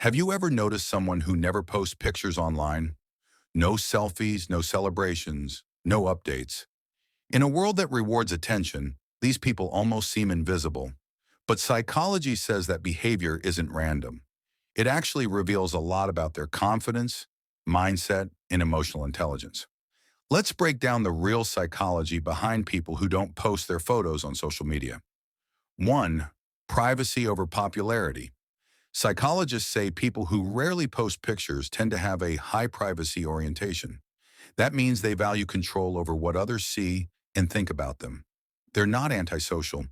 Have you ever noticed someone who never posts pictures online? No selfies, no celebrations, no updates. In a world that rewards attention, these people almost seem invisible. But psychology says that behavior isn't random. It actually reveals a lot about their confidence, mindset, and emotional intelligence. Let's break down the real psychology behind people who don't post their photos on social media. 1. Privacy over popularity. Psychologists say people who rarely post pictures tend to have a high privacy orientation. That means they value control over what others see and think about them. They're not antisocial.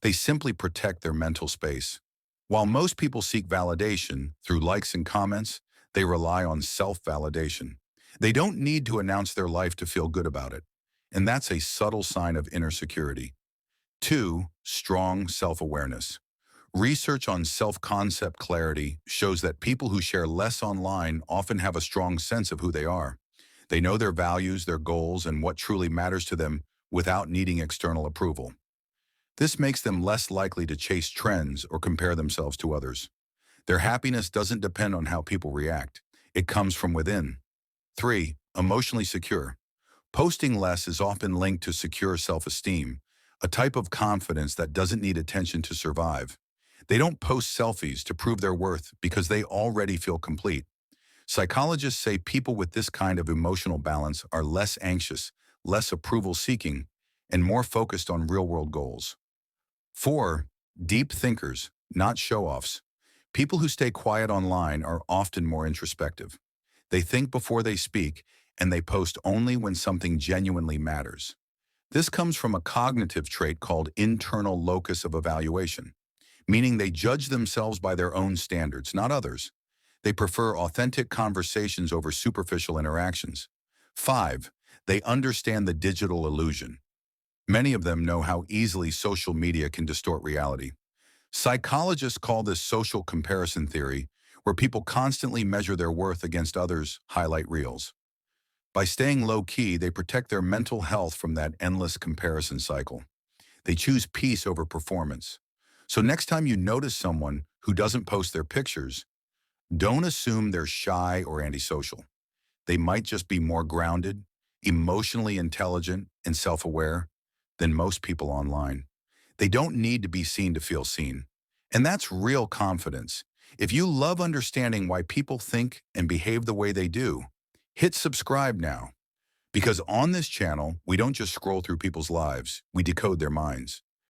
They simply protect their mental space. While most people seek validation through likes and comments, they rely on self-validation. They don't need to announce their life to feel good about it. And that's a subtle sign of inner security. 2. Strong self-awareness. Research on self-concept clarity shows that people who share less online often have a strong sense of who they are. They know their values, their goals, and what truly matters to them without needing external approval. This makes them less likely to chase trends or compare themselves to others. Their happiness doesn't depend on how people react. It comes from within. 3. Emotionally secure. Posting less is often linked to secure self-esteem, a type of confidence that doesn't need attention to survive. They don't post selfies to prove their worth because they already feel complete. Psychologists say people with this kind of emotional balance are less anxious, less approval-seeking, and more focused on real-world goals. 4. Deep thinkers, not show-offs. People who stay quiet online are often more introspective. They think before they speak, and they post only when something genuinely matters. This comes from a cognitive trait called internal locus of evaluation, meaning they judge themselves by their own standards, not others. They prefer authentic conversations over superficial interactions. 5. They understand the digital illusion. Many of them know how easily social media can distort reality. Psychologists call this social comparison theory, where people constantly measure their worth against others' highlight reels. By staying low-key, they protect their mental health from that endless comparison cycle. They choose peace over performance. So next time you notice someone who doesn't post their pictures, don't assume they're shy or antisocial. They might just be more grounded, emotionally intelligent, and self-aware than most people online. They don't need to be seen to feel seen. And that's real confidence. If you love understanding why people think and behave the way they do, hit subscribe now. Because on this channel, we don't just scroll through people's lives, we decode their minds.